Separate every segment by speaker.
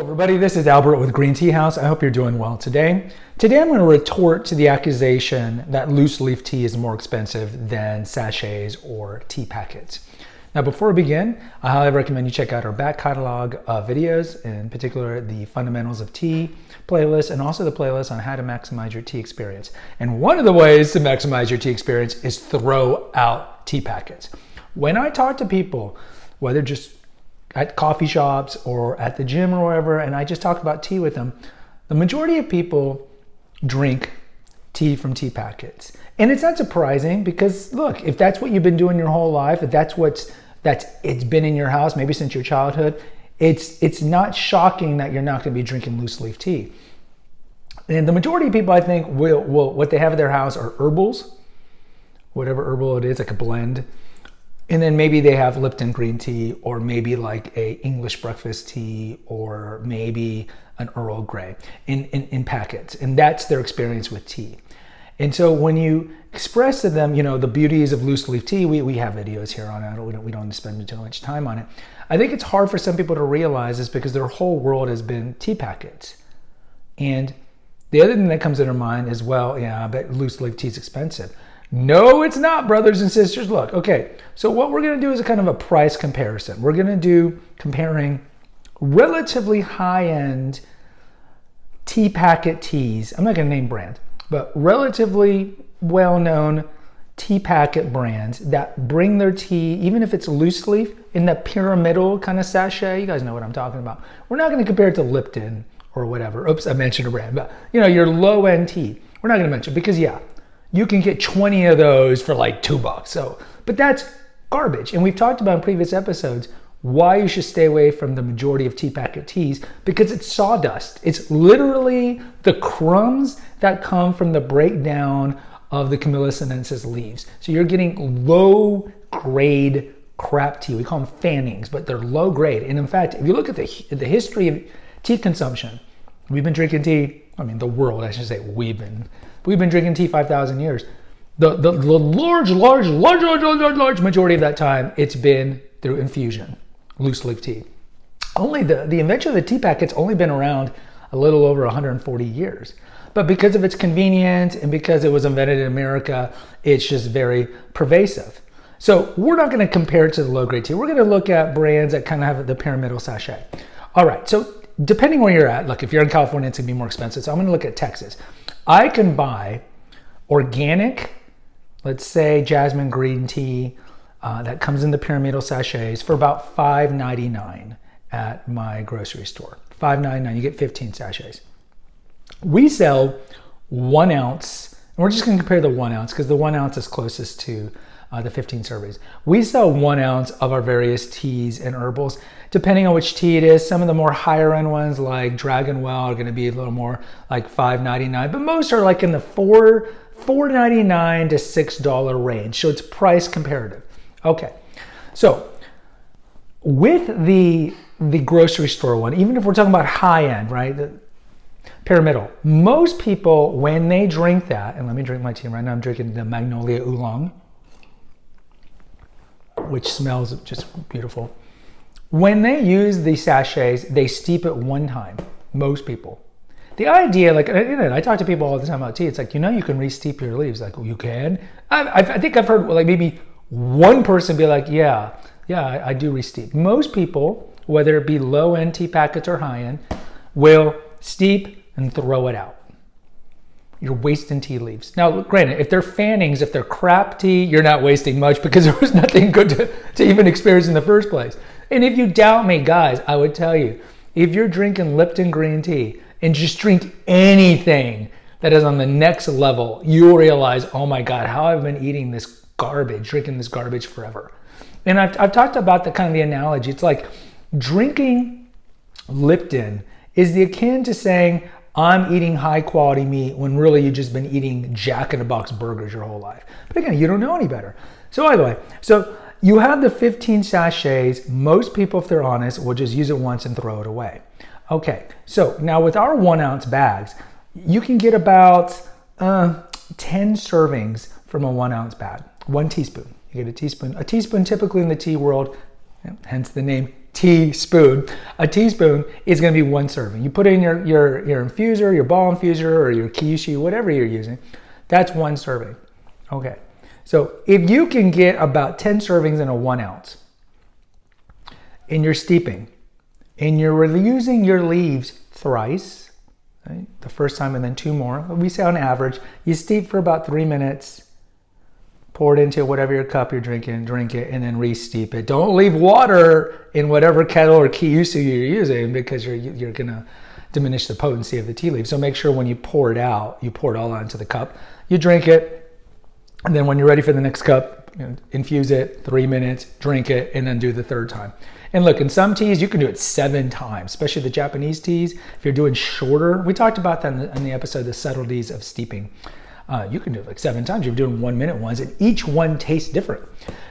Speaker 1: Everybody, this is Albert with Green Tea House. I hope you're doing well today. Today I'm going to retort to the accusation that loose leaf tea is more expensive than sachets or tea packets. Now before we begin, I highly recommend you check out our back catalog of videos, in particular the Fundamentals of Tea playlist and also the playlist on how to maximize your tea experience. And one of the ways to maximize your tea experience is throw out tea packets. When I talk to people, whether just at coffee shops or at the gym or wherever, and I just talk about tea with them, the majority of people drink tea from tea packets. And it's not surprising because look, if that's what you've been doing your whole life, if that's it's been in your house maybe since your childhood, it's not shocking that you're not going to be drinking loose leaf tea. And the majority of people, I think, will what they have at their house are herbals, whatever herbal it is, like a blend. And then maybe they have Lipton green tea, or maybe like a English breakfast tea, or maybe an Earl Grey in packets. And that's their experience with tea. And so when you express to them, the beauties of loose leaf tea, we have videos here on it. We don't spend too much time on it. I think it's hard for some people to realize is because their whole world has been tea packets. And the other thing that comes to their mind is, well, yeah, I bet loose leaf tea is expensive. No, it's not, brothers and sisters. Look, okay, so what we're going to do is a kind of a price comparison. We're going to do comparing relatively high-end tea packet teas. I'm not going to name brands, but relatively well-known tea packet brands that bring their tea, even if it's loose leaf, in the pyramidal kind of sachet. You guys know what I'm talking about. We're not going to compare it to Lipton or whatever. Oops, I mentioned a brand, but your low-end tea. We're not going to mention because, yeah, you can get 20 of those for like $2. So, but that's garbage. And we've talked about in previous episodes why you should stay away from the majority of tea packet teas, because it's sawdust. It's literally the crumbs that come from the breakdown of the Camellia sinensis leaves. So you're getting low grade crap tea. We call them fannings, but they're low grade. And in fact, if you look at the history of tea consumption, we've been drinking tea, the world, I should say, we've been drinking tea 5,000 years. The large majority of that time, it's been through infusion, loose leaf tea. Only the invention of the tea packet's only been around a little over 140 years. But because of its convenience and because it was invented in America, it's just very pervasive. So we're not going to compare it to the low grade tea. We're going to look at brands that kind of have the pyramidal sachet. All right, so depending where you're at, look, if you're in California, it's going to be more expensive. So I'm going to look at Texas. I can buy organic, let's say jasmine green tea that comes in the pyramidal sachets for about $5.99 at my grocery store. $5.99, you get 15 sachets. We sell 1 ounce, and we're just going to compare the 1 ounce because the 1 ounce is closest to the 15 servings. We sell 1 ounce of our various teas and herbals, depending on which tea it is. Some of the more higher end ones like Dragon Well are going to be a little more like $5.99, but most are like in the $4.99 to $6 range. So it's price comparative. Okay, so with the grocery store one, even if we're talking about high end, right? The pyramidal. Most people, when they drink that, and let me drink my tea right now. I'm drinking the Magnolia Oolong, which smells just beautiful. When they use the sachets, they steep it one time, most people. The idea, I talk to people all the time about tea. It's like, you can re-steep your leaves. Like, well, you can? I think I've heard like maybe one person be like, yeah, I do re-steep. Most people, whether it be low-end tea packets or high-end, will steep and throw it out. You're wasting tea leaves. Now, granted, if they're fannings, if they're crap tea, you're not wasting much because there was nothing good to even experience in the first place. And if you doubt me, guys, I would tell you, if you're drinking Lipton green tea and just drink anything that is on the next level, you'll realize, oh my God, how I've been eating this garbage, drinking this garbage forever. And I've talked about the analogy. It's like drinking Lipton is the akin to saying, I'm eating high quality meat when really you've just been eating Jack in the Box burgers your whole life. But again, you don't know any better. So anyway, so you have the 15 sachets. Most people, if they're honest, will just use it once and throw it away. Okay, so now with our 1 ounce bags, you can get about 10 servings from a 1 ounce bag, 1 teaspoon. You get a teaspoon typically in the tea world, hence the name teaspoon. A teaspoon is going to be 1 serving. You put it in your infuser, your ball infuser, or your Kyushu, whatever you're using. That's 1 serving. Okay. So if you can get about 10 servings in a 1 ounce, and you're steeping, and you're using your leaves thrice, right? The first time and then 2 more. We say on average, you steep for about 3 minutes, pour it into whatever your cup you're drinking, drink it, and then re-steep it. Don't leave water in whatever kettle or Kyushu you're using because you're gonna diminish the potency of the tea leaf. So make sure when you pour it out, you pour it all onto the cup. You drink it, and then when you're ready for the next cup, infuse it, 3 minutes, drink it, and then do the 3rd time. And look, in some teas, you can do it 7 times, especially the Japanese teas. If you're doing shorter, we talked about that in the episode, The Subtleties of Steeping. You can do it like 7 times. You're doing 1 minute ones, and each one tastes different.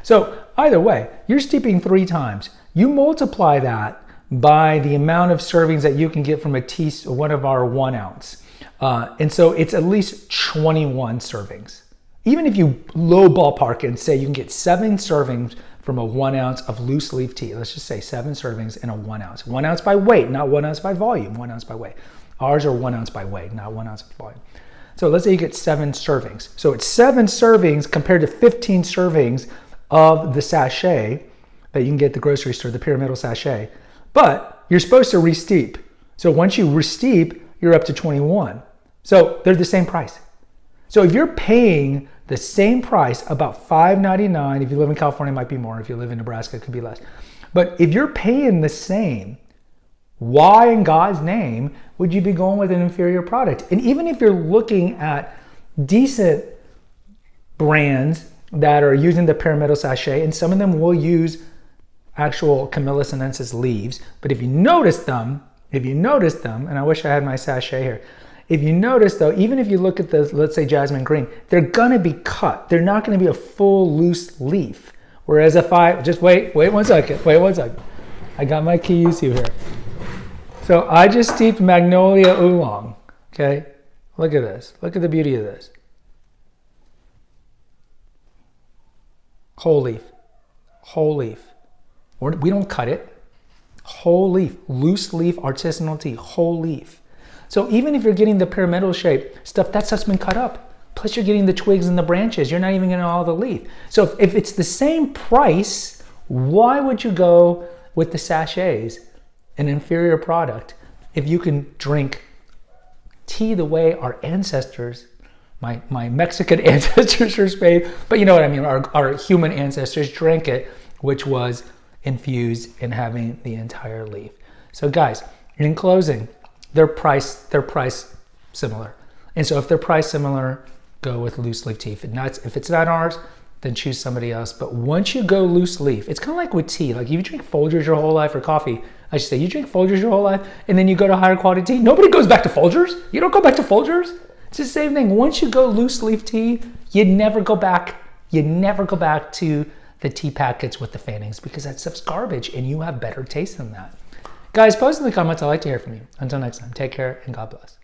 Speaker 1: So either way, you're steeping 3 times. You multiply that by the amount of servings that you can get from one of our 1 ounce. And so it's at least 21 servings. Even if you low ballpark and say you can get 7 servings from a 1 ounce of loose leaf tea, let's just say 7 servings in a 1 ounce. 1 ounce by weight, not 1 ounce by volume, 1 ounce by weight. Ours are 1 ounce by weight, not 1 ounce by volume. So let's say you get 7 servings. So it's 7 servings compared to 15 servings of the sachet that you can get at the grocery store, the pyramidal sachet. But you're supposed to re-steep. So once you re-steep, you're up to 21. So they're the same price. So if you're paying the same price, about $5.99, if you live in California, it might be more. If you live in Nebraska, it could be less. But if you're paying the same, why in God's name would you be going with an inferior product? And even if you're looking at decent brands that are using the pyramidal sachet, and some of them will use actual Camellia sinensis leaves, but if you notice them, and I wish I had my sachet here, if you notice though, even if you look at the, let's say jasmine green, they're gonna be cut. They're not gonna be a full loose leaf. Whereas if I, just wait 1 second. I got my Kyushu here. So I just steeped Magnolia Oolong, okay? Look at this. Look at the beauty of this. Whole leaf. We don't cut it. Whole leaf, loose leaf, artisanal tea, whole leaf. So even if you're getting the pyramidal shape stuff, that stuff's been cut up. Plus you're getting the twigs and the branches. You're not even getting all the leaf. So if it's the same price, why would you go with the sachets, an inferior product, if you can drink tea the way our ancestors, my Mexican ancestors were made, but you know what I mean, our human ancestors drank it, which was infused and having the entire leaf. So guys, in closing, they're price similar. And so if they're price similar, go with loose leaf tea. If it's not ours, then choose somebody else. But once you go loose leaf, it's kind of like with tea. Like if you drink Folgers your whole life, or coffee, I should say, you drink Folgers your whole life, and then you go to higher quality tea. Nobody goes back to Folgers. You don't go back to Folgers. It's the same thing. Once you go loose leaf tea, you never go back. You never go back to the tea packets with the fannings, because that stuff's garbage and you have better taste than that. Guys, post in the comments. I'd like to hear from you. Until next time, take care and God bless.